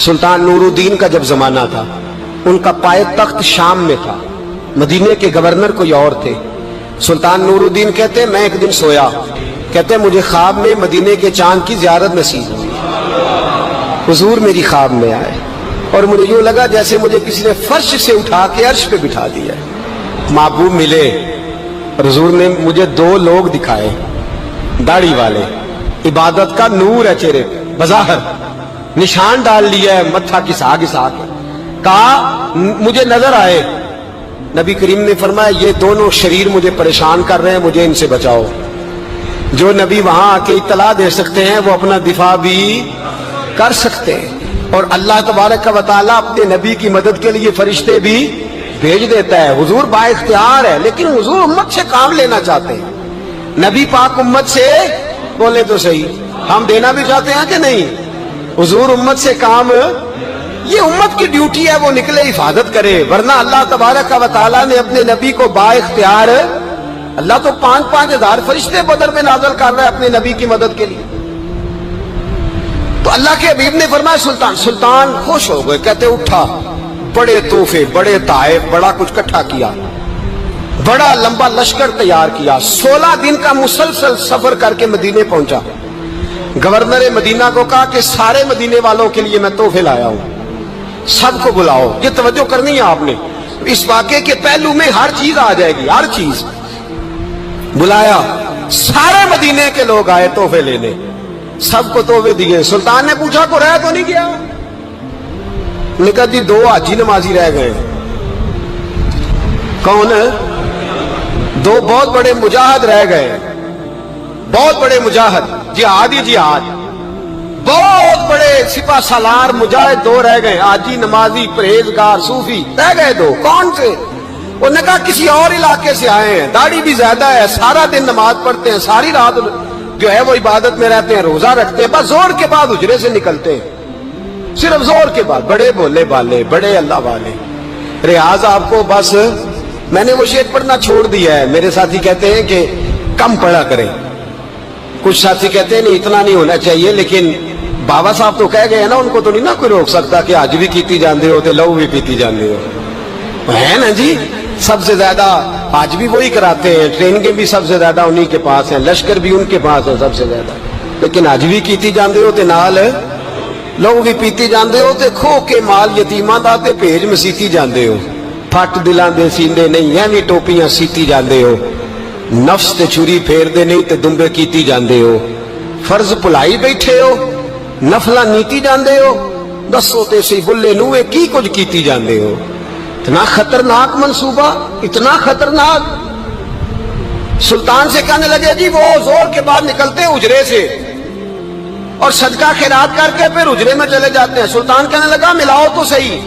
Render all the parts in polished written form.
سلطان نورالدین کا جب زمانہ تھا، ان کا پائے تخت شام میں تھا، مدینے کے گورنر کوئی اور تھے۔ سلطان نورالدین کہتے میں ایک دن سویا، کہتے مجھے خواب میں مدینے کے چاند کی زیارت نصیب ہوئی، حضور میری خواب میں آئے اور مجھے یوں لگا جیسے مجھے کسی نے فرش سے اٹھا کے عرش پہ بٹھا دیا۔ محبوب ملے اور حضور نے مجھے دو لوگ دکھائے، داڑھی والے، عبادت کا نور ہے چہرے پہ، بظاہر نشان ڈال لیا ہے، متھا گھسا گھسا کے کہا مجھے نظر آئے۔ نبی کریم نے فرمایا یہ دونوں شریر مجھے پریشان کر رہے ہیں، مجھے ان سے بچاؤ۔ جو نبی وہاں آ کے اطلاع دے سکتے ہیں وہ اپنا دفاع بھی کر سکتے ہیں، اور اللہ تبارک و تعالیٰ اپنے نبی کی مدد کے لیے فرشتے بھی بھیج دیتا ہے۔ حضور با اختیار ہے، لیکن حضور امت سے کام لینا چاہتے ہیں۔ نبی پاک امت سے بولے تو صحیح، ہم دینا بھی چاہتے ہیں کہ نہیں؟ حضور امت سے کام، یہ امت کی ڈیوٹی ہے، وہ نکلے حفاظت کرے، ورنہ اللہ تبارک و تعالیٰ نے اپنے نبی کو با اختیار، اللہ تو 5,000 فرشتے بدر میں نازل کر رہا ہے اپنے نبی کی مدد کے لیے۔ تو اللہ کے حبیب نے فرمایا سلطان خوش ہو گئے، کہتے اٹھا، بڑے تحفے، بڑے تحائف، بڑا کچھ اکٹھا کیا، بڑا لمبا لشکر تیار کیا، 16 دن کا مسلسل سفر کر کے مدینے پہنچا۔ گورنر مدینہ کو کہا کہ سارے مدینے والوں کے لیے میں تحفے لایا ہوں، سب کو بلاؤ۔ یہ توجہ کرنی ہے آپ نے، اس واقعے کے پہلو میں ہر چیز آ جائے گی، ہر چیز۔ بلایا، سارے مدینے کے لوگ آئے تحفے لینے، سب کو تحفے دیے۔ سلطان نے پوچھا کو رہ تو نہیں گیا؟ انہوں نے کہا جی 2 حاجی نمازی رہ گئے۔ کون؟ 2 بہت بڑے مجاہد رہ گئے، بہت بڑے مجاہد، جہاد ہی جہاد، بہت بڑے سپہ سالار مجاہد 2 رہ گئے، حاجی نمازی پرہیزگار صوفی رہ گئے 2۔ کون سے؟ انہوں نے کہا کسی اور علاقے سے آئے ہیں، داڑھی بھی زیادہ ہے، سارا دن نماز پڑھتے ہیں، ساری رات جو ہے وہ عبادت میں رہتے ہیں، روزہ رکھتے ہیں، بس زور کے بعد حجرے سے نکلتے ہیں، صرف زور کے بعد۔ بڑے بولے بالے، بڑے اللہ والے۔ ریاض آپ کو بس میں نے وہ شعر پڑھنا چھوڑ دیا ہے، میرے ساتھی کہتے ہیں کہ کم پڑھا کریں، کچھ ساتھی کہتے ہیں نہیں اتنا نہیں ہونا چاہیے، لیکن بابا صاحب تو کہہ گئے نا، ان کو تو نہیں نا کوئی روک سکتا کہ آج بھی کیتی جاندے ہو تے لو بھی پیتی جاندے ہو، ہے نا جی؟ سب سے زیادہ آج بھی وہی کراتے ہیں، ٹریننگیں بھی سب سے زیادہ انہی کے پاس ہیں، لشکر بھی ان کے پاس ہے سب سے زیادہ، لیکن آج بھی کیتی جاندے ہو تے نال لوگ بھی پیتی جاندے ہو تے کھو کے مال یتیماں دا تے بھیج مسیتی جاندے ہو، پھٹ دلاں دے سیندے نہیں ایویں ٹوپیاں سیتی جاندے ہو، نفس تے چھری پھیر دے نہیں تے دمبے کیتی جاندے ہو، فرض بھلائی بیٹھے ہو، نفلاں نیتی جاندے ہو، دسو تے سی بلے نوے کی کچھ کیتی جاندے ہو۔ اتنا خطرناک منصوبہ، اتنا خطرناک۔ سلطان سے کہنے لگے جی وہ زور کے بعد نکلتے ہیں اجرے سے اور صدقہ خیرات کر کے پھر اجرے میں چلے جاتے ہیں۔ سلطان کہنے لگا ملاؤ تو صحیح۔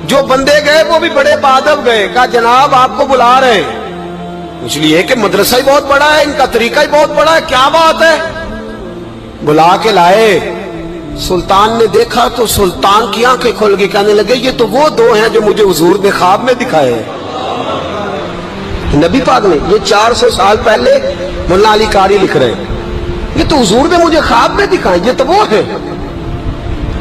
جو بندے گئے وہ بھی بڑے بادب گئے، کہا جناب آپ کو بلا رہے ہیں، اس لیے کہ مدرسہ ہی بہت بڑا ہے، ان کا طریقہ ہی بہت بڑا ہے، کیا بات ہے؟ بلا کے لائے۔ سلطان نے دیکھا تو سلطان کی آنکھیں کھل گئی، کہنے لگے یہ تو وہ 2 ہیں جو مجھے حضور نے خواب میں دکھائے ہیں۔ نبی پاک نے، یہ 400 سال پہلے مولانا علی قاری لکھ رہے ہیں، یہ تو حضور نے مجھے خواب میں دکھائے، یہ تو وہ ہے۔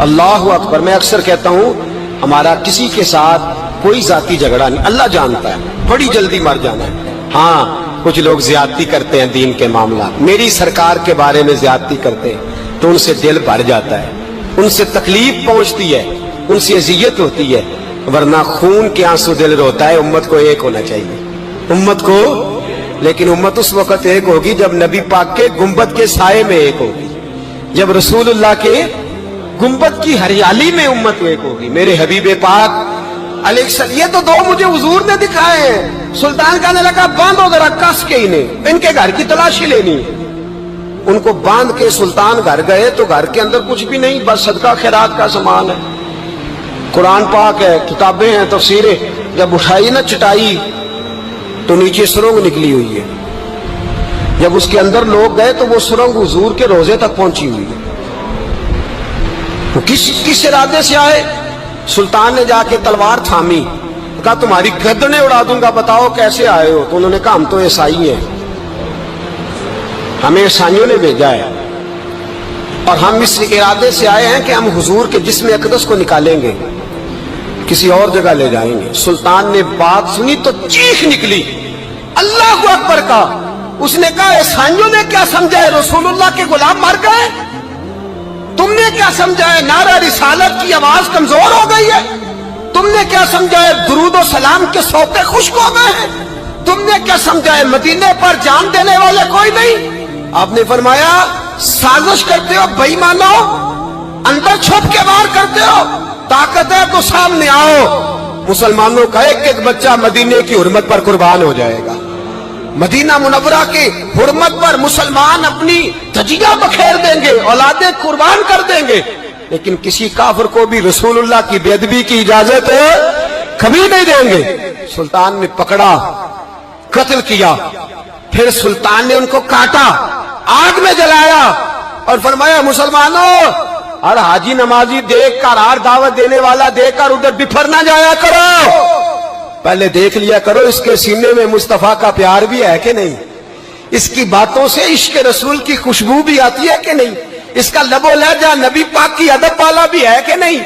اللہ اکبر۔ میں اکثر کہتا ہوں ہمارا کسی کے ساتھ کوئی ذاتی جھگڑا نہیں، اللہ جانتا ہے، بڑی جلدی مر جانا ہے۔ ہاں کچھ لوگ زیادتی کرتے ہیں دین کے معاملات، میری سرکار کے بارے میں زیادتی کرتے ہیں تو ان سے دل بھر جاتا ہے، ان سے تکلیف پہنچتی ہے، ان سے اذیت ہوتی ہے، ورنہ خون کے آنسو دل روتا ہے۔ امت کو ایک ہونا چاہیے، امت کو، لیکن امت اس وقت ایک ہوگی جب نبی پاک کے گنبد کے سائے میں ایک ہوگی، جب رسول اللہ کے گنبد کی ہریالی میں امت ایک ہوگی۔ میرے حبیب پاک علیہ السلام، یہ تو 2 مجھے حضور نے دکھائے ہیں۔ سلطان کہنے لگا باندھو ذرا کس کے انہیں، ان کے گھر کی تلاشی لینی ہے۔ ان کو باندھ کے سلطان گھر گئے تو گھر کے اندر کچھ بھی نہیں، بس صدقہ خیرات کا سامان ہے، قرآن پاک ہے، کتابیں ہیں، تفسیریں۔ جب اٹھائی نا چٹائی تو نیچے سرنگ نکلی ہوئی ہے، جب اس کے اندر لوگ گئے تو وہ سرنگ حضور کے روزے تک پہنچی ہوئی ہے۔ وہ کس ارادے سے آئے؟ سلطان نے جا کے تلوار تھامی، کہا تمہاری گردنیں اڑا دوں گا، بتاؤ کیسے آئے ہو؟ تو انہوں نے کہا ہم تو عیسائی ہیں، ہمیں عیسائیوں نے بھیجا ہے۔ اور ہم اس ارادے سے آئے ہیں کہ ہم حضور کے جسم اقدس کو نکالیں گے، کسی اور جگہ لے جائیں گے۔ سلطان نے بات سنی تو چیخ نکلی، اللہ اکبر کا۔ اس نے کہا عیسائیوں نے کیا سمجھا ہے رسول اللہ کے غلام مر گئے؟ تم نے کیا سمجھا ہے نعرہ رسالت کی آواز کمزور ہو گئی ہے؟ تم نے کیا سمجھا ہے درود و سلام کے سوتے خشک ہو گئے ہیں؟ تم نے کیا سمجھا ہے مدینے پر جان دینے والے کوئی نہیں؟ آپ نے فرمایا سازش کرتے ہو بے ایمانو، اندر چھپ کے وار کرتے ہو، طاقت ہے تو سامنے آؤ۔ مسلمانوں کا ایک ایک بچہ مدینے کی حرمت پر قربان ہو جائے گا، مدینہ منورہ کی حرمت پر مسلمان اپنی دھجیاں بکھیر دیں گے، اولادیں قربان کر دیں گے، لیکن کسی کافر کو بھی رسول اللہ کی بے ادبی کی اجازت کبھی نہیں دیں گے۔ سلطان نے پکڑا، قتل کیا، پھر سلطان نے ان کو کاٹا، آگ میں جلایا اور فرمایا مسلمانوں، اور حاجی نمازی دیکھ کر، ہر دعوت دینے والا دیکھ کر ادھر بفر نہ جایا کرو، پہلے دیکھ لیا کرو اس کے سینے میں مصطفیٰ کا پیار بھی ہے کہ نہیں، اس کی باتوں سے عشق رسول کی خوشبو بھی آتی ہے کہ نہیں، اس کا لب و لہجہ نبی پاک کی ادب والا بھی ہے کہ نہیں،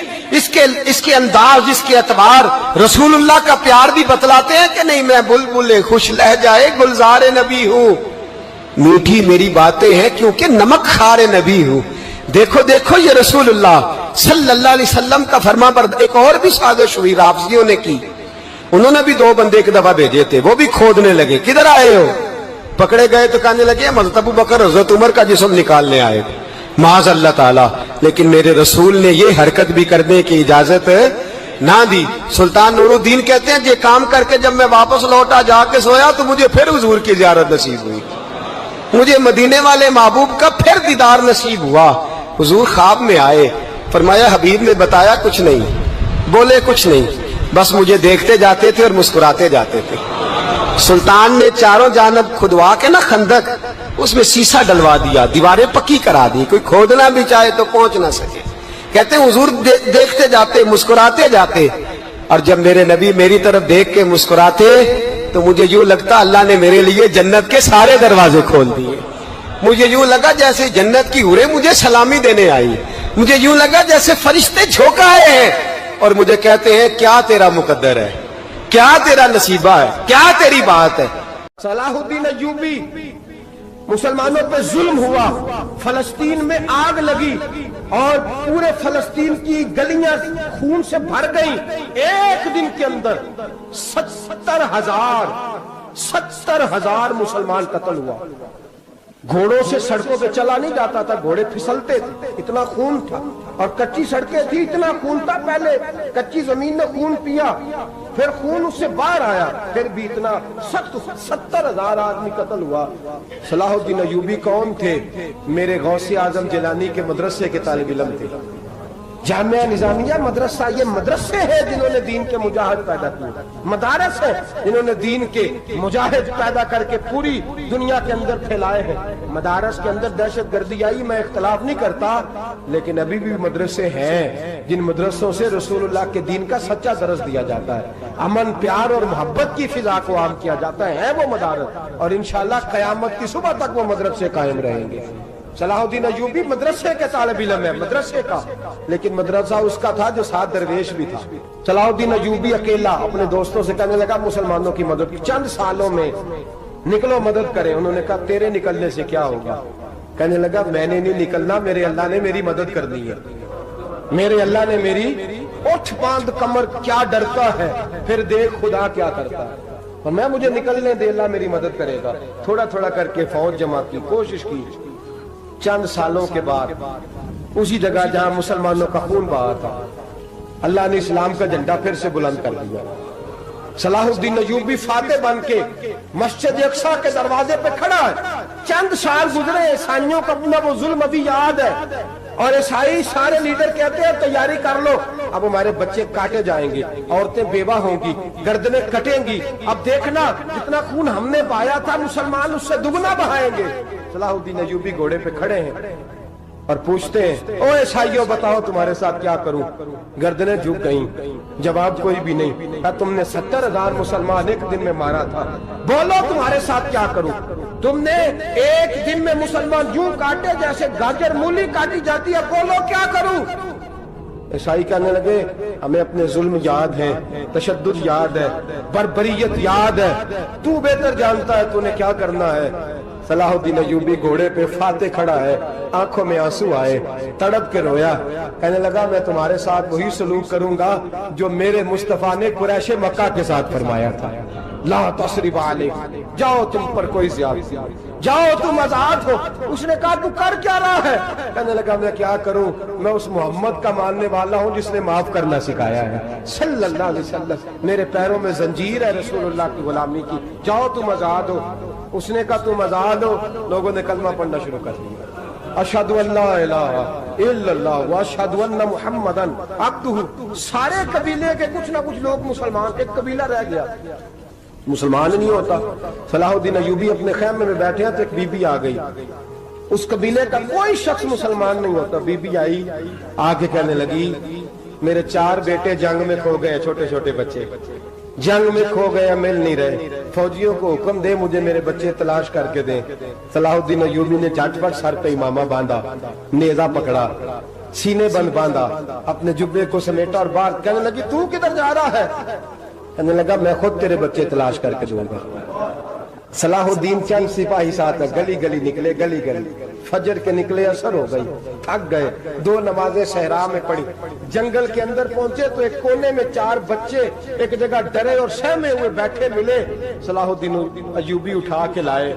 اس کے انداز، اس کے اعتبار رسول اللہ کا پیار بھی بتلاتے ہیں کہ نہیں۔ میں بلبل خوش لہجہ گلزار نبی ہوں، میٹھی میری باتیں ہیں کیونکہ نمک خار نبی ہوں۔ دیکھو دیکھو یہ رسول اللہ صلی اللہ علیہ وسلم کا فرما بردار۔ ایک اور بھی سازش ہوئی رافضیوں نے کی، انہوں نے بھی 2 بندے ایک دفعہ بھیجے تھے، وہ بھی کھودنے لگے، کدھر آئے ہو؟ پکڑے گئے تو کہنے لگے حضرت ابوبکر حضرت عمر کا جسم نکالنے آئے تھے، معاذ اللہ تعالی، لیکن میرے رسول نے یہ حرکت بھی کرنے کی اجازت نہ دی۔ سلطان نور الدین کہتے ہیں یہ کام کر کے جب میں واپس لوٹا، جا کے سویا تو مجھے پھر حضور کی زیارت نصیب ہوئی، مجھے مدینے والے محبوب کا پھر دیدار نصیب ہوا۔ حضور خواب میں آئے، فرمایا حبیب نے بتایا کچھ نہیں، بولے کچھ نہیں، بس مجھے دیکھتے جاتے تھے اور مسکراتے جاتے تھے۔ سلطان نے چاروں جانب کھدوا کے نا خندق، اس میں سیسا ڈلوا دیا، دیواریں پکی کرا دی، کوئی کھودنا بھی چاہے تو پہنچ نہ سکے۔ کہتے ہیں حضور دیکھتے جاتے، مسکراتے جاتے، اور جب میرے نبی میری طرف دیکھ کے مسکراتے تو مجھے یوں لگتا اللہ نے میرے لیے جنت کے سارے دروازے کھول دیے۔ مجھے یوں لگا جیسے جنت کی حوریں مجھے سلامی دینے آئی، مجھے یوں لگا جیسے فرشتے جھونک آئے ہیں اور مجھے کہتے ہیں کیا تیرا مقدر ہے، کیا تیرا نصیبہ ہے، کیا تیری بات ہے۔ صلاح الدین ایوبی، مسلمانوں پہ ظلم ہوا، فلسطین میں آگ لگی اور پورے فلسطین کی گلیاں خون سے بھر گئیں۔ ایک دن کے اندر 70,000 مسلمان قتل ہوا۔ گھوڑوں سے سڑکوں پہ چلا نہیں جاتا تھا، گھوڑے پھسلتے تھے، اتنا خون تھا، اور کچی سڑکیں تھی، اتنا خون تھا، پہلے کچی زمین نے خون پیا، پھر خون اس سے باہر آیا، پھر بھی اتنا 70,000 آدمی قتل ہوا۔ صلاح الدین ایوبی کون تھے؟ میرے غوث اعظم جیلانی کے مدرسے کے طالب علم تھے۔ جامعہ نظامیہ مدرسہ، یہ مدرسے ہیں جنہوں نے دین کے مجاہد پیدا کیے، مدارس ہیں جنہوں نے دین کے مجاہد پیدا کر کے پوری دنیا کے اندر پھیلائے ہیں۔ مدارس کے اندر دہشت گردی آئی، میں اختلاف نہیں کرتا، لیکن ابھی بھی مدرسے ہیں جن مدرسوں سے رسول اللہ کے دین کا سچا درس دیا جاتا ہے، امن، پیار اور محبت کی فضا کو عام کیا جاتا ہے وہ مدارس، اور انشاءاللہ قیامت کی صبح تک وہ مدرسے قائم رہیں گے۔ صلاح الدین ایوبی مدرسے کے طالب علم ہے، مدرسے کا، لیکن مدرسہ اس کا تھا جو ساتھ درویش بھی تھا۔ صلاح الدین ایوبی اکیلا اپنے دوستوں سے کہنے لگا مسلمانوں کی مدد چند سالوں میں نکلو مدد کریں۔ انہوں نے کہا تیرے نکلنے سے کیا ہوگا؟ کہنے لگا میں نے نہیں نکلنا، میرے اللہ نے میری مدد کرنی ہے، میرے اللہ نے میری اٹھ باندھ کمر، کیا ڈرتا ہے پھر دیکھ خدا کیا کرتا ہے، اور میں مجھے نکلنے دے، اللہ میری مدد کرے گا۔ تھوڑا تھوڑا کر کے فوج جمع کی، کوشش کی، چند سالوں کے بعد اسی جگہ جہاں مسلمانوں کا خون بہا تھا اللہ نے اسلام کا جھنڈا پھر سے بلند کر دیا۔ صلاح الدین ایوبی فاتح بن کے مسجد اقصی کے دروازے پہ کھڑا ہے۔ چند سال گزرے، عیسائیوں کا اپنا وہ ظلم ابھی یاد ہے، اور عیسائی سارے لیڈر کہتے ہیں تیاری کر لو، اب ہمارے بچے کاٹے جائیں گے، عورتیں بیوہ ہوں گی، گردنیں کٹیں گی، اب دیکھنا جتنا خون ہم نے بہایا تھا مسلمان اس سے دگنا بہائیں گے۔ صلاح الدین ایوبی گھوڑے پہ کھڑے ہیں اور پوچھتے ہیں او عیسائیوں بتاؤ تمہارے ساتھ کیا کروں؟ گردنیں جھک گئیں، جواب کوئی بھی نہیں۔ تم نے 70,000 مسلمان ایک دن میں مارا تھا، بولو تمہارے ساتھ کیا کروں؟ تم نے ایک دن میں مسلمان یوں کاٹے جیسے گاجر مولی کاٹی جاتی ہے، بولو کیا کروں؟ عیسائی کہنے لگے ہمیں اپنے ظلم یاد ہے، تشدد یاد ہے، بربریت یاد ہے، تو بہتر جانتا ہے تو نے کیا کرنا ہے۔ صلاح الدین ایوبی گھوڑے پہ فاتح کھڑا ہے، آنکھوں میں آنسو آئے، تڑپ کے رویا، کہنے لگا میں تمہارے ساتھ وہی سلوک کروں گا جو میرے مصطفیٰ نے قریش مکہ کے ساتھ فرمایا تھا، لا تصریب علیکم، جاؤ تم پر کوئی زیادتی، جاؤ تم آزاد ہو۔ اس نے کہا تو کر کیا رہا ہے؟ کہنے لگا میں کیا کروں، میں اس محمد کا ماننے والا ہوں جس نے معاف کرنا سکھایا ہے صلی اللہ علیہ وسلم، میرے پیروں میں زنجیر ہے رسول اللہ کی غلامی کی، جاؤ تم آزاد ہو۔ اس نے کہا تم آزاد ہو، لوگوں نے کلمہ پڑھنا شروع کر دیا، اشہد ان لا الہ الا اللہ واشہد ان محمدً عبدہ۔ سارے قبیلے کے کچھ نہ کچھ لوگ مسلمان، ایک قبیلہ رہ گیا مسلمان نہیں ہوتا۔ صلاح الدین ایوبی اپنے خیمے میں بیٹھے ہیں تو ایک بی بی آ گئی، اس قبیلے کا کوئی شخص مسلمان نہیں ہوتا۔ بی بی آئی، آگے کہنے لگی میرے 4 بیٹے جنگ میں کھو گئے، چھوٹے چھوٹے بچے جنگ میں کھو گئے، مل نہیں رہے، فوجیوں کو حکم دے مجھے میرے بچے تلاش کر کے دیں۔ صلاح الدین ایوبی نے جھٹ پٹ سر پہ امامہ باندھا، نیزہ پکڑا، سینے بند باندھا، اپنے جبے کو سمیٹا اور باہر کہنے لگی تو کدھر جا رہا ہے؟ کہنے لگا میں خود تیرے بچے تلاش کر کے دوں گا۔ صلاح الدین چند سپاہی ساتھ گلی گلی نکلے، گلی گلی فجر کے نکلے، اثر ہو گئی، تھک گئے، 2 نمازیں صحرا میں پڑھی، جنگل کے اندر پہنچے تو ایک کونے میں 4 بچے ایک جگہ ڈرے اور سہمے ہوئے بیٹھے ملے۔ صلاح الدین ایوبی اٹھا کے لائے،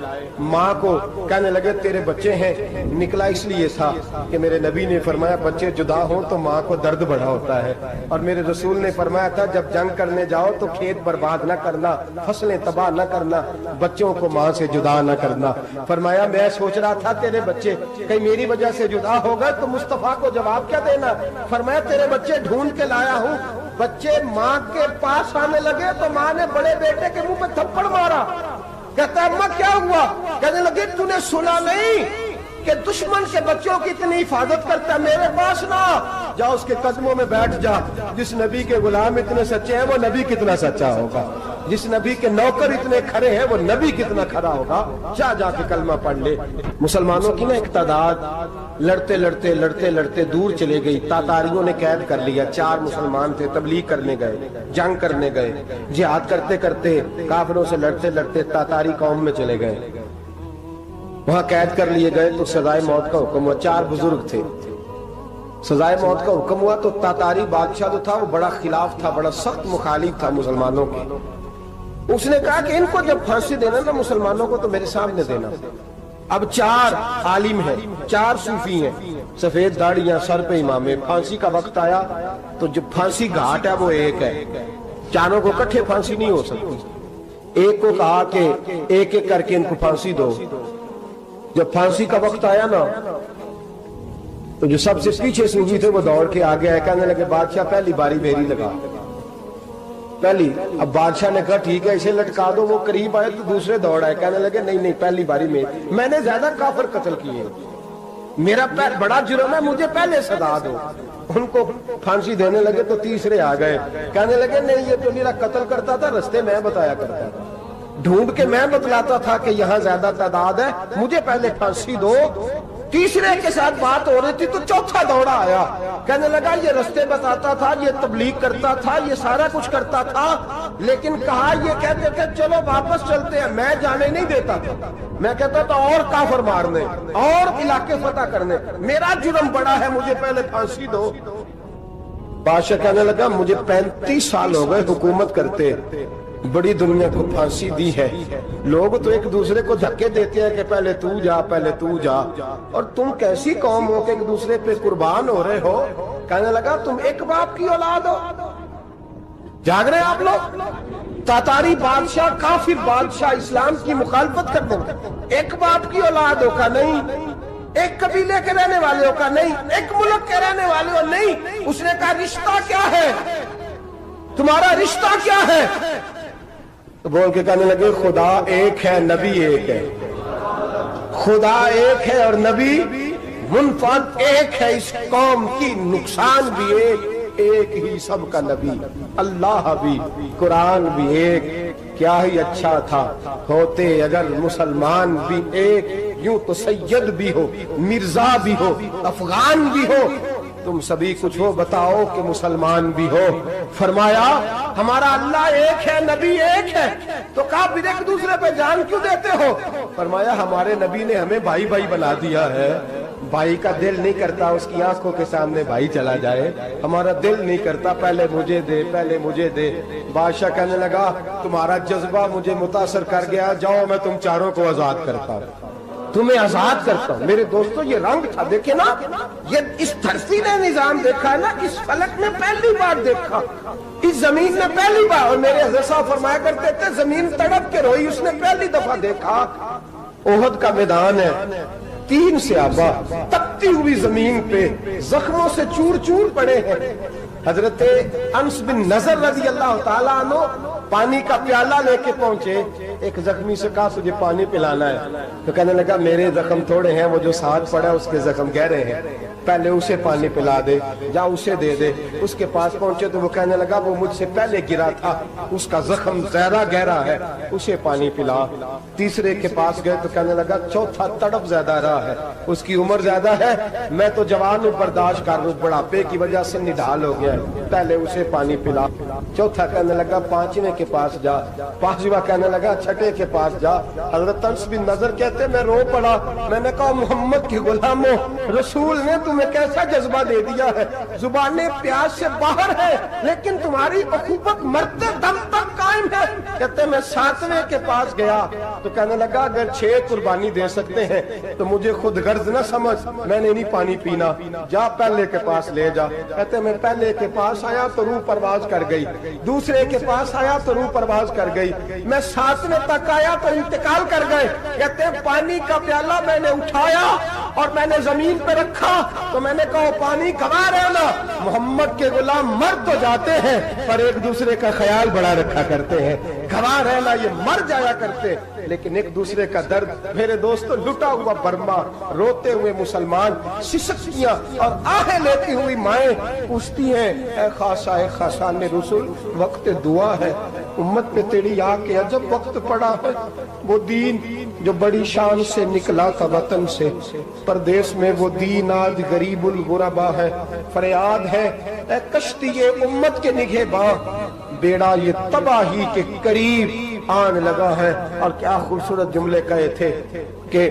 ماں کو کہنے لگے تیرے بچے ہیں، نکلا اس لیے تھا کہ میرے نبی نے فرمایا بچے جدا ہوں تو ماں کو درد بڑا ہوتا ہے، اور میرے رسول نے فرمایا تھا جب جنگ کرنے جاؤ تو کھیت برباد نہ کرنا، فصلیں تباہ نہ کرنا، بچوں کو ماں سے جدا نہ کرنا۔ فرمایا میں سوچ رہا تھا تیرے بچے کہیں میری وجہ سے جدا ہو گئے تو مصطفیٰ کو جواب کیا دینا؟ فرمایا تیرے بچے ڈھونڈ کے لایا ہوں۔ بچے ماں کے پاس آنے لگے تو ماں نے بڑے بیٹے کے منہ پہ تھپڑ مارا، کہتا ہے اماں کیا ہوا؟ کہنے لگے تو نے سنا نہیں کہ دشمن کے بچوں کی اتنی حفاظت کرتا ہے، میرے پاس نہ جا، اس کے قدموں میں بیٹھ جا۔ جس نبی کے غلام اتنے سچے ہیں وہ نبی کتنا سچا ہوگا، جس نبی کے نوکر اتنے کھڑے ہیں وہ نبی کتنا کھڑا ہوگا، جا کے کلمہ پڑھ لے۔ مسلمانوں کی نا ایک تعداد لڑتے لڑتے لڑتے لڑتے دور چلے گئی، تاتاریوں نے قید کر لیا، 4 مسلمان تھے، تبلیغ کرنے گئے، جنگ کرنے گئے، جہاد کرتے کرتے کافروں سے لڑتے لڑتے تاتاری قوم میں چلے گئے، وہاں قید کر لیے گئے تو سزائے موت کا حکم ہوا۔ 4 بزرگ تھے، سزائے موت کا حکم ہوا تو تاتاری بادشاہ جو تھا وہ بڑا خلاف تھا، بڑا سخت مخالف تھا مسلمانوں کے۔ اس نے کہا کہ ان کو جب پھانسی دینا نا مسلمانوں کو تو میرے سامنے دینا۔ اب 4 عالم ہیں، 4 صوفی ہیں، سفید داڑیاں، سر پہ امامے، پھانسی کا وقت آیا تو جو پھانسی گھاٹ ہے وہ ایک ہے، چاروں کو اکٹھے پھانسی نہیں ہو سکتی۔ ایک کو کہا کہ ایک ایک کر کے ان کو پھانسی دو۔ جب پھانسی کا وقت آیا نا تو جو سب سے پیچھے صوفی تھے وہ دوڑ کے آگے آئے، کہنے لگے بادشاہ پہلی باری میری لگا، پہلی۔ اب بادشاہ نے کہا ٹھیک ہے اسے لٹکا دو۔ وہ قریب آئے تو دوسرے دوڑ آئے، کہنے لگے نہیں پہلی باری میں نے زیادہ کافر قتل کیے، میرا بڑا جرم ہے، مجھے پہلے سزا دو۔ ان کو پھانسی دینے لگے تو تیسرے آ گئے، کہنے لگے نہیں یہ تو میرا قتل کرتا تھا، رستے میں بتایا کرتا تھا، ڈھونڈ کے میں بتلاتا تھا کہ یہاں زیادہ تعداد ہے، مجھے پہلے پھانسی دو۔ تیسرے کے ساتھ بات ہو رہی تھی تو چوتھا دوڑا آیا، کہنے لگا یہ رستے بتاتا تھا، یہ تبلیغ کرتا تھا، یہ سارا کچھ کرتا تھا، لیکن کہا یہ کہتے تھے چلو واپس چلتے ہیں، میں جانے نہیں دیتا تھا، میں کہتا تھا اور کافر مارنے اور علاقے فتح کرنے، میرا جرم بڑا ہے، مجھے پہلے پھانسی دو۔ بادشاہ کہنے لگا مجھے 35 سال ہو گئے حکومت کرتے، بڑی دنیا کو پھانسی دی ہے، لوگ تو ایک دوسرے کو دھکے دیتے ہیں کہ پہلے تو جا پہلے تو جا، اور تم کیسی قوم ہو کہ ایک دوسرے پہ قربان ہو رہے ہو۔ کہنے لگا تم ایک باپ کی اولاد ہو، جاگ رہے آپ لوگ؟ تاتاری بادشاہ، کافر بادشاہ، اسلام کی مخالفت کرتے ہیں، ایک باپ کی اولاد ہو کا نہیں، ایک قبیلے کے رہنے والے ہو کا نہیں، ایک ملک کے رہنے والے ہو نہیں۔ اس نے کہا رشتہ کیا ہے تمہارا، رشتہ کیا ہے؟ تو بول کے کہنے لگے خدا ایک ہے، نبی ایک ہے، خدا ایک ہے اور نبی منفرد ایک ہے، اس قوم کی نقصان بھی ایک ہی سب کا نبی، اللہ بھی، قرآن بھی ایک، کیا ہی اچھا تھا ہوتے اگر مسلمان بھی ایک، یوں تو سید بھی ہو، مرزا بھی ہو، افغان بھی ہو، تم سبھی کچھ ہو بتاؤ کہ مسلمان بھی ہو۔ فرمایا ہمارا اللہ ایک ہے، نبی ایک ہے، تو کہا پھر ایک دوسرے پہ جان کیوں دیتے ہو؟ فرمایا ہمارے نبی نے ہمیں بھائی بھائی بنا دیا ہے، بھائی کا دل نہیں کرتا اس کی آنکھوں کے سامنے بھائی چلا جائے، ہمارا دل نہیں کرتا پہلے مجھے دے پہلے مجھے دے۔ بادشاہ کہنے لگا تمہارا جذبہ مجھے متاثر کر گیا، جاؤ میں تم چاروں کو آزاد کرتا ہوں، تمہیں آزاد کرتا ہوں۔ میرے دوستو یہ رنگ تھا، دیکھیں نا، یہ اس دھرتی نے نظام دیکھا ہے نا، اس فلک میں پہلی بار دیکھا، اس زمین نے پہلی بار، اور میرے حضرت صاحب فرمایا کرتے تھے زمین تڑپ کے روئی، اس نے پہلی دفعہ دیکھا۔ احد کا میدان ہے، 3 صحابہ تپتی ہوئی زمین پہ زخموں سے چور چور پڑے ہیں۔ حضرت انس بن نضر رضی اللہ تعالیٰ عنہ پانی کا پیالہ لے کے پہنچے، ایک زخمی سے کہا تجھے پانی پلانا ہے، تو کہنے لگا میرے زخم تھوڑے ہیں، وہ جو ساتھ پڑا اس کے زخم گہرے ہیں، پہلے اسے پانی پلا دے، جا اسے دے دے۔ اس کے پاس پہنچے تو وہ کہنے لگا وہ مجھ سے پہلے گرا تھا، اس کا زخم زیادہ گہرا ہے، اسے پانی پلا۔ تیسرے کے پاس گئے تو کہنے لگا چوتھا تڑپ زیادہ رہا ہے، اس کی عمر زیادہ ہے، میں تو جوان ہوں برداشت کر لوں، بڑھاپے کی وجہ سے نڈھال ہو گیا ہے، پہلے اسے پانی پلا۔ چوتھا کہنے لگا 5ویں کے پاس جا، 5واں کہنے لگا 6 کے پاس جا۔ حضرت انس بن نضر کہتے میں رو پڑا، میں نے کہا محمد کے غلاموں، رسول نے تمہیں کیسا جذبہ دے دیا ہے، زبانیں پیاس سے باہر ہے لیکن تمہاری اخوت مرتے دم تک قائم ہے۔ کہتے میں 7ویں کے پاس گیا تو کہنے لگا اگر 6 قربانی دے سکتے ہیں تو مجھے خود غرض نہ سمجھ، میں نے نہیں پانی پینا، جا پہلے کے پاس لے جا۔ کہتے میں پہلے کے پاس آیا تو روح پرواز کر گئی، دوسرے کے پاس آیا تو روح پرواز کر گئی، میں 7ویں تک آیا تو انتقال کر گئے۔ کہتے ہیں پانی کا پیالہ میں نے اٹھایا اور میں نے زمین پہ رکھا تو میں نے کہا پانی گوا رہنا، محمد کے غلام مر تو جاتے ہیں پر ایک دوسرے کا خیال بڑا رکھا کرتے ہیں، گوا رہنا یہ مر جایا کرتے لیکن ایک دوسرے کا درد۔ میرے دوستو لٹا ہوا برما، روتے ہوئے مسلمان، سسکیاں اور آہیں لیتی ہوئی مائیں پوچھتی ہیں اے خاصا اے خاصان رسول، وقت دعا ہے، امت پہ تیری آ کے عجب وقت پڑا ہے۔ وہ دین جو بڑی شان سے نکلا تھا وطن سے، پردیس میں وہ دین آج غریب الغربا ہے، فریاد ہے اے کشتی امت کے نگہباں، بیڑا یہ تباہی کے قریب آن لگا ہے۔ اور کیا خوبصورت جملے کہے تھے کہ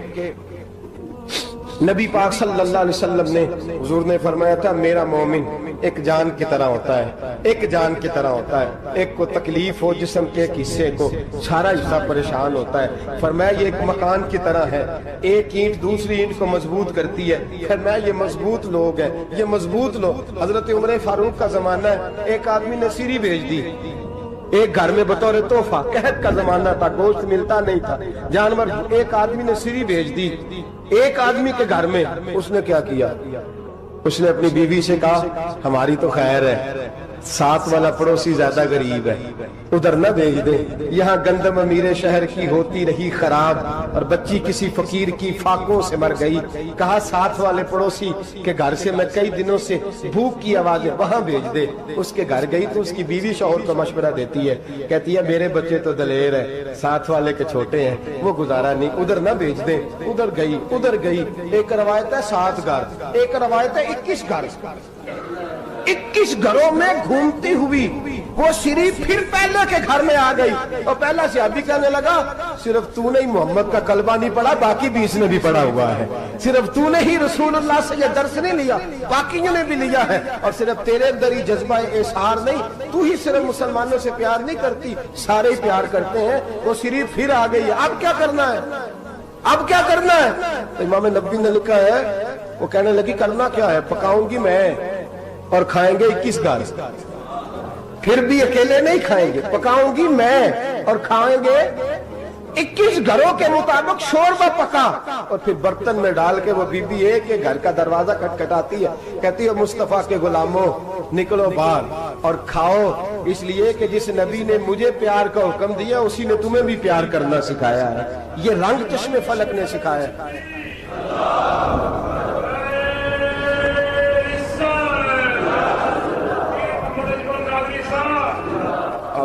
نبی پاک صلی اللہ علیہ وسلم نے، حضور نے فرمایا تھا میرا مومن ایک جان کی طرح ہوتا ہے، ایک جان کی طرح ہوتا ہے، ایک کو تکلیف ہو جسم کے ایک حصے کو سارا حصہ پریشان ہوتا ہے، فرمایا یہ ایک مکان کی طرح ہے، ایک اینٹ دوسری اینٹ کو مضبوط کرتی ہے، فرمایا یہ مضبوط لوگ ہیں، یہ مضبوط لوگ۔ حضرت عمر فاروق کا زمانہ ہے، ایک آدمی نے سیری بھیج دی ایک گھر میں بطور تحفہ، قحط کا زمانہ تھا، گوشت ملتا نہیں تھا، جانور، ایک آدمی نے سیری بھیج دی ایک آدمی کے گھر میں۔ اس نے کیا کیا، اس نے اپنی بیوی سے کہا ہماری تو خیر ہے، ساتھ والا پڑوسی زیادہ غریب ہے، ادھر نہ بھیج دے، یہاں گندم امیر شہر کی ہوتی رہی خراب اور بچی کسی فقیر کی فاقوں سے مر گئی، کہا ساتھ والے پڑوسی کے گھر سے میں کئی دنوں سے بھوک کی آوازیں وہاں بھیج دے۔ اس کے گھر گئی تو اس کی بیوی شوہر کو مشورہ دیتی ہے، کہتی ہے میرے بچے تو دلیر ہے، ساتھ والے کے چھوٹے ہیں، وہ گزارا نہیں، ادھر نہ بھیج دے۔ ادھر گئی، ایک روایت ہے 7 گھر، ایک روایت ہے 21 گھر، 21 گھروں میں گھومتی ہوئی وہ سری پھر پہلے کے گھر میں آ گئی، اور پہلا صحابی کہنے لگا صرف تو نے ہی محمد کا کلمہ نہیں پڑھا، باقی 20 نے بھی پڑھا ہوا ہے، صرف تو نے ہی رسول اللہ سے یہ درس نہیں لیا، باقیوں نے بھی لیا ہے، اور صرف تیرے اندر ہی جذبہ اظہار نہیں، تو ہی صرف مسلمانوں سے پیار نہیں کرتی، سارے ہی پیار کرتے ہیں۔ وہ سری پھر آ گئی، اب کیا کرنا ہے، اب کیا کرنا ہے؟ تو امام نبوی نے لکھا ہے، وہ کہنے لگی کرنا کیا ہے، پکاؤں گی میں اور کھائیں گے 21 گھر، پھر بھی اکیلے نہیں کھائیں گے، پکاؤں گی میں اور کھائیں گے 21 گھروں کے مطابق شوربہ پکا، اور پھر برتن میں ڈال کے وہ بی بی ایک گھر کا دروازہ کھٹکھٹاتی ہے، کہتی ہے مصطفیٰ کے غلاموں نکلو باہر اور کھاؤ، اس لیے کہ جس نبی نے مجھے پیار کا حکم دیا اسی نے تمہیں بھی پیار کرنا سکھایا ہے، یہ رنگ چشم فلک نے سکھایا ہے۔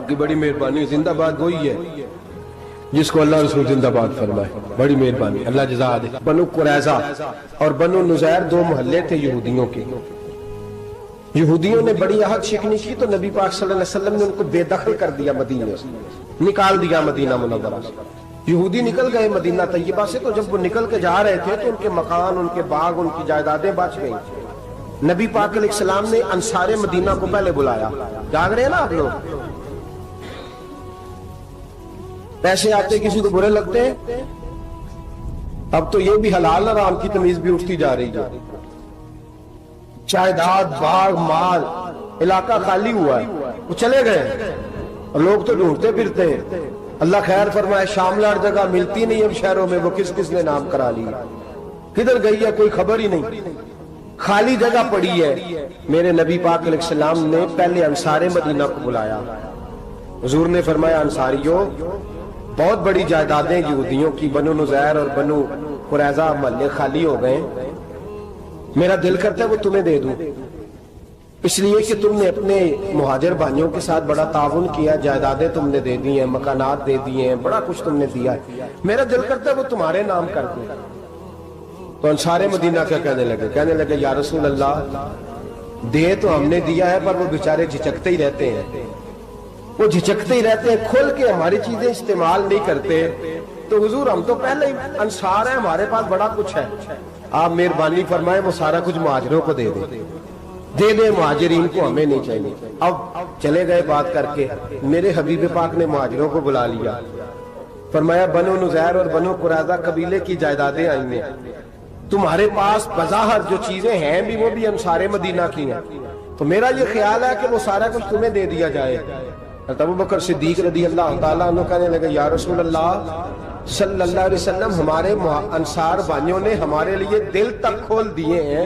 آپ کی بڑی مہربانی, زندہ باد وہی ہے جس کو اللہ رسول زندہ باد فرمائے, بڑی مہربانی, اللہ جزا دے. بنو قریظہ اور بنو نذیر دو محلے تھے یہودیوں کے. یہودیوں نے بڑی عہد شکنی کی تو نبی پاک صلی اللہ علیہ وسلم نے ان کو بے دخل کر دیا, مدینے سے نکال دیا, مدینہ منورہ سے. یہودی نکل گئے مدینہ طیبہ سے, تو جب وہ نکل کے جا رہے تھے تو ان کے مکان, ان کے باغ, ان کی جائیدادیں بچ گئیں. نبی پاک علیہ السلام نے انصار مدینہ کو پہلے بلایا. جاگ رہے ہیں نا آپ لوگ؟ پیسے آتے کسی کو برے لگتے ہیں, اب تو یہ بھی حلال حرام کی تمیز بھی اٹھتی جا رہی ہے. جائیداد, باغ, مال, علاقہ خالی ہوا ہے, وہ چلے گئے اور لوگ تو ڈھونڈتے پھرتے ہیں. اللہ خیر فرمائے, شاملہ ہر جگہ ملتی نہیں اب شہروں میں, وہ کس کس نے نام کرا لی, کدھر گئی ہے کوئی خبر ہی نہیں, خالی جگہ پڑی ہے. میرے نبی پاک علیہ السلام نے پہلے انصار مدینہ کو بلایا. حضور نے فرمایا, انصاریوں بہت بڑی جائیدادیں یہودیوں کی, بنو نذیر اور بنو قریظہ محلے خالی ہو گئے, میرا دل کرتا ہے وہ تمہیں دے دوں, اس لیے کہ تم نے اپنے مہاجر بھائیوں کے ساتھ بڑا تعاون کیا, جائیدادیں تم نے دے دی ہیں, مکانات دے دیے ہیں, بڑا کچھ تم نے دیا ہے, میرا دل کرتا ہے وہ تمہارے نام کر دوں. تو انصار مدینہ کیا کہنے لگے یا رسول اللہ, دے تو ہم نے دیا ہے پر وہ بیچارے جھچکتے ہی رہتے ہیں, وہ جھچکتے ہی رہتے ہیں, کھول کے ہماری چیزیں استعمال نہیں کرتے. تو حضور ہم تو پہلے ہی انصار ہیں, ہمارے پاس بڑا کچھ ہے, آپ مہربانی فرمائیں وہ سارا کچھ مہاجروں کو دے دے, مہاجرین کو ہمیں نہیں چاہیے. اب چلے گئے بات کر کے, میرے حبیب پاک نے مہاجروں کو بلا لیا. فرمایا بنو نذیر اور بنو قریظہ قبیلے کی جائیدادیں آئی ہیں, تمہارے پاس بظاہر جو چیزیں ہیں بھی وہ بھی انصار مدینہ کی ہیں, تو میرا یہ خیال ہے کہ وہ سارا کچھ تمہیں دے دیا جائے. ابو بکر صدیق رضی اللہ تعالیٰ عنہ کہنے لگے یا رسول اللہ صلی اللہ علیہ وسلم, ہمارے انصار بھائیوں نے ہمارے لیے دل تک کھول دیے ہیں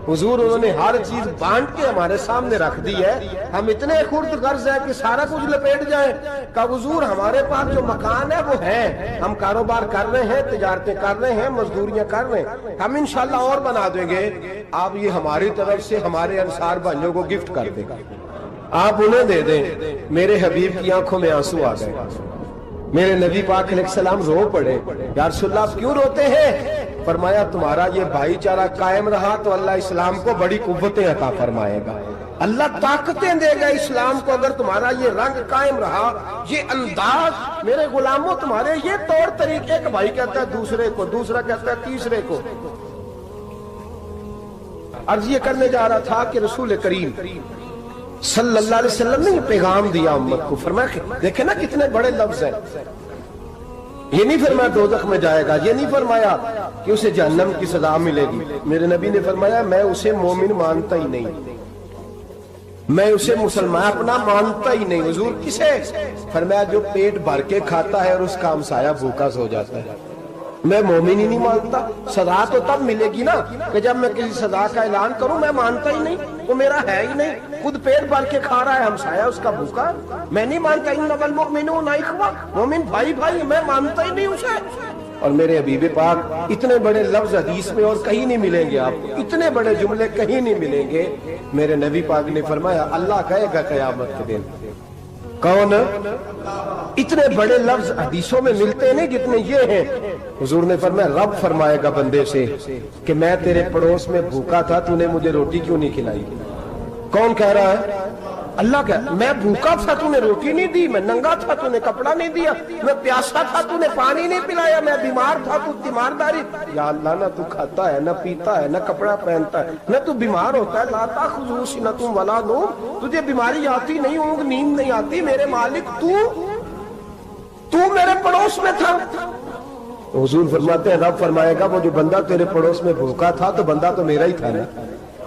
حضور, انہوں نے ہر چیز بانٹ کے ہمارے سامنے رکھ دی ہے, ہم اتنے خرد غرض ہے کہ سارا کچھ لپیٹ جائیں. کہ حضور ہمارے پاس جو مکان ہے وہ ہے, ہم کاروبار کر رہے ہیں, تجارتیں کر رہے ہیں, مزدوریاں کر رہے ہیں, ہم انشاءاللہ اور بنا دیں گے, آپ یہ ہماری طرف سے ہمارے انصار بھائیوں کو گفٹ کر دیں, آپ انہیں دے دیں. میرے حبیب کی آنکھوں میں آنسو آ گئے, میرے نبی پاک علیہ السلام رو پڑے. یا رسول اللہ آپ کیوں روتے ہیں؟ فرمایا تمہارا یہ بھائی چارہ قائم رہا تو اللہ اسلام کو بڑی قوتیں عطا فرمائے گا, اللہ طاقتیں دے گا اسلام کو, اگر تمہارا یہ رنگ قائم رہا, یہ انداز. میرے غلاموں تمہارے یہ طور طریقے, ایک بھائی کہتا ہے دوسرے کو, دوسرا کہتا ہے تیسرے کو. عرض یہ کرنے جا رہا تھا کہ رسول کریم صلی اللہ علیہ وسلم نے یہ پیغام دیا امت کو. فرمایا دیکھیں نا کتنے بڑے لفظ ہیں, یہ نہیں فرمایا دوزخ میں جائے گا, یہ نہیں فرمایا کہ اسے جہنم کی سزا ملے گی. میرے نبی نے فرمایا میں اسے مومن مانتا ہی نہیں, میں اسے مسلمان اپنا مانتا ہی نہیں. حضور کسے؟ فرمایا جو پیٹ بھر کے کھاتا ہے اور اس کا ہمسایہ بھوکا سو جاتا ہے, میں مومن ہی نہیں مانتا. سزا تو تب ملے گی نا کہ جب میں کسی سزا کا اعلان کروں, میں مانتا ہی نہیں, وہ میرا ہے ہی نہیں, خود پیٹ بھر کے کھا رہا ہے, ہمسایہ اس کا بھوکا, میں نہیں مانتا. انما المؤمنون اخوہ, مومن بھائی بھائی, میں مانتا ہی نہیں اسے. اور میرے حبیب پاک اتنے بڑے لفظ حدیث میں اور کہیں نہیں ملیں گے, آپ کو اتنے بڑے جملے کہیں نہیں ملیں گے. میرے نبی پاک نے فرمایا اللہ کہے گا قیامت کے دن, کون؟ اتنے بڑے لفظ حدیثوں میں ملتے نہیں جتنے یہ ہیں. حضور نے فرمایا رب فرمائے گا بندے سے کہ میں تیرے پڑوس میں بھوکا تھا, تو نے مجھے روٹی کیوں نہیں کھلائی؟ کون کہہ رہا ہے؟ اللہ کہہ, میں بھوکا تھا تو نے روٹی نہیں دی, میں ننگا تھا تو نے کپڑا نہیں دیا, میں پیاسا تھا تو نے پانی نہیں پلایا, میں بیمار تھا تو تیمارداری. یا اللہ نہ تو کھاتا ہے, نہ پیتا ہے, نہ کپڑا پہنتا ہے, نہ تو بیمار ہوتا ہے, لا تاخذہ سنۃ ولا نوم, تجھے بیماری آتی نہیں, اونگ نیند نہیں آتی, میرے مالک تو میرے پڑوس میں تھا. حضور فرماتے ہیں رب فرمائے گا وہ جو بندہ تیرے پڑوس میں بھوکا تھا تو بندہ تو میرا ہی تھا نا,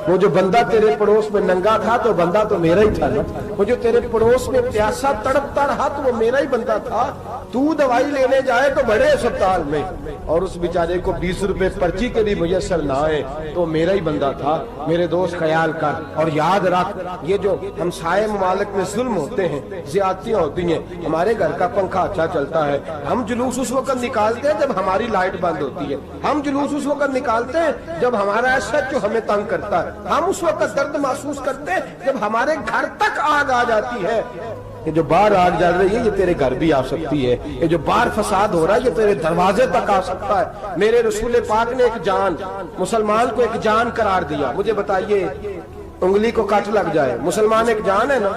وہ جو بندہ تیرے پڑوس میں ننگا تھا تو بندہ تو میرا ہی تھا نا, وہ جو تیرے پڑوس میں پیاسا تڑپتا رہا تو وہ میرا ہی بندہ تھا. تو دوائی لینے جائے تو بڑے اسپتال میں اور اس بیچارے کو 20 روپے پرچی کے لیے میسر نہ آئے تو میرا ہی بندہ تھا. میرے دوست خیال کر اور یاد رکھ, یہ جو ہمسائے ممالک میں ظلم ہوتے ہیں, زیادتیاں ہوتی ہیں, ہمارے گھر کا پنکھا اچھا چلتا ہے, ہم جلوس اس وقت نکالتے ہیں جب ہماری لائٹ بند ہوتی ہے, ہم جلوس اس وقت نکالتے ہیں جب ہمارا ایس ایچ او ہمیں تنگ کرتا ہے, ہم اس وقت درد محسوس کرتے ہیں جب ہمارے گھر تک آگ آ جاتی ہے. یہ جو باہر آگ جل رہی ہے یہ تیرے گھر بھی آ سکتی ہے. یہ جو باہر فساد ہو رہا ہے یہ تیرے دروازے تک آ سکتا ہے. میرے رسول پاک نے ایک جان, مسلمان کو ایک جان قرار دیا. مجھے بتائیے, انگلی کو کٹ لگ جائے, مسلمان ایک جان ہے نا,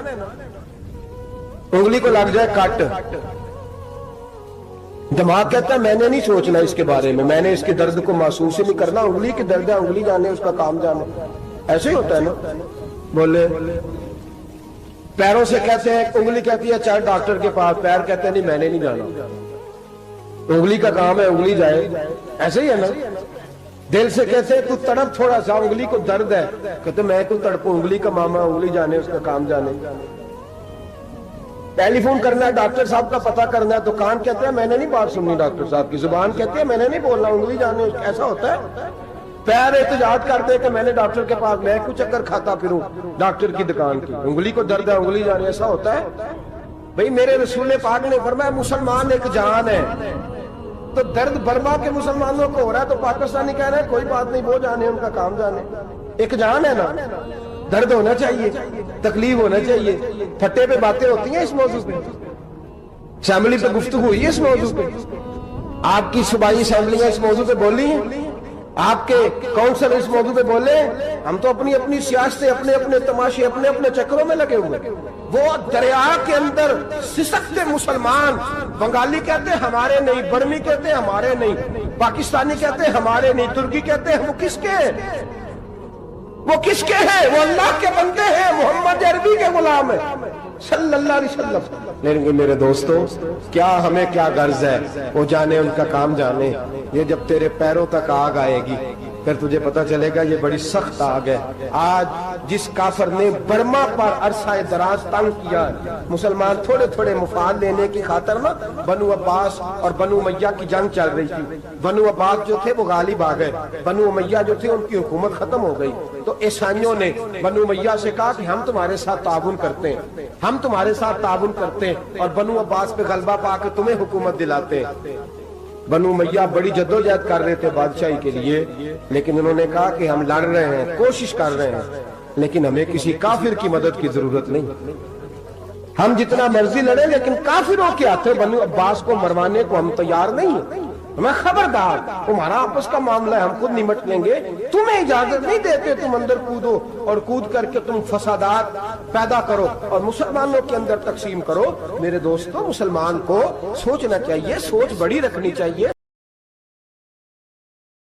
انگلی کو لگ جائے کٹ, دماغ کہتا ہے میں نے نہیں سوچنا اس کے بارے میں نے اس کے درد کو محسوس ہی نہیں کرنا. انگلی کی درد ہے, انگلی جانے, اس کا کام جانے. ایسے ہی ہوتا ہے نا. بولے پیروں سے کہتے ہیں, انگلی کہتی ہے چل ڈاکٹر کے پاس, پیر کہتے ہیں نہیں میں نے نہیں جانا, انگلی کا کام ہے انگلی جائے. ایسے ہی ہے نا. دل سے کہتے ہیں تو تڑپ تھوڑا سا, انگلی کو درد ہے, کہتے میں تو تڑپوں, انگلی کا معاملہ, انگلی جانے, اس کا کام جانے. ٹیلی فون کرنا ہے, ڈاکٹر صاحب کا پتہ کرنا ہے, تو کان کہتے ہیں میں نے نہیں بات سننی ڈاکٹر صاحب کی, زبان کہتے ہیں میں نے نہیں بولنا, انگلی جانے. ایسا ہوتا ہے. پیر احتجاج کرتے کہ میں نے ڈاکٹر کے پاس, میں کیوں چکر کھاتا پھروں ڈاکٹر کی دکان کی, انگلی کو درد ہے انگلی جانے. ایسا ہوتا ہے بھئی. میرے رسول پاک نے فرمایا مسلمان ایک جان ہے. تو درد برما کے مسلمانوں کو ہو رہا ہے تو پاکستانی کہہ رہے ہیں کوئی بات نہیں, وہ جانے, ان کا کام جانے. ایک جان ہے نا. درد ہونا چاہیے, تکلیف ہونا چاہیے. پھٹے پہ باتیں ہوتی ہیں اس موضوع پہ, اسمبلی پہ گفتگو ہوئی ہے اس موضوع پہ, آپ کی صوبائی اسمبلیاں اس موضوع پہ بولی ہیں, آپ کے کونسل اس موضوع پہ بولے. ہم تو اپنی اپنی سیاستیں, اپنے اپنے تماشے, اپنے اپنے چکروں میں لگے ہوئے. وہ دریا کے اندر سسکتے مسلمان, بنگالی کہتے ہیں ہمارے نہیں, برمی کہتے ہیں ہمارے نہیں, پاکستانی کہتے ہیں ہمارے نہیں, ترکی کہتے ہیں وہ کس کے ہیں, وہ کس کے ہیں, وہ اللہ کے بندے ہیں, محمد عربی کے غلام ہیں صلی اللہ علیہ وسلم. لیکن میرے دوستو کیا ہمیں کیا غرض ہے, وہ جانے ان کا کام جانے. یہ جب تیرے پیروں تک آگ آئے گی پھر تجھے پتا چلے گا یہ بڑی سخت آگ ہے. آج جس کافر نے برما پر عرصہ دراز تنگ کیا, مسلمان تھوڑے تھوڑے مفاد لینے کی خاطر نا, بنو عباس اور بنو امیہ کی جنگ چل رہی تھی. بنو عباس جو تھے وہ غالب آ گئے, بنو امیہ جو تھے ان کی حکومت ختم ہو گئی. تو عیسائیوں نے بنو امیہ سے کہا کہ ہم تمہارے ساتھ تعاون کرتے ہیں, ہم تمہارے ساتھ تعاون کرتے ہیں اور بنو عباس پہ غلبہ پا کے تمہیں حکومت دلاتے ہیں. بنو امیہ بڑی جدوجہد کر رہے تھے بادشاہی کے لیے, لیکن انہوں نے کہا کہ ہم لڑ رہے ہیں, کوشش کر رہے ہیں, لیکن ہمیں کسی کافر کی مدد کی ضرورت نہیں. ہم جتنا مرضی لڑیں لیکن کافروں کے ہاتھوں بنو عباس کو مروانے کو ہم تیار نہیں ہیں. میں خبردار, تمہارا آپس کا معاملہ ہے, ہم خود نمٹ لیں گے, تمہیں اجازت نہیں دیتے تم اندر کودو اور کود کر کے تم فسادات پیدا کرو اور مسلمانوں کے اندر تقسیم کرو. میرے دوستو مسلمان کو سوچنا چاہیے, سوچ بڑی رکھنی چاہیے.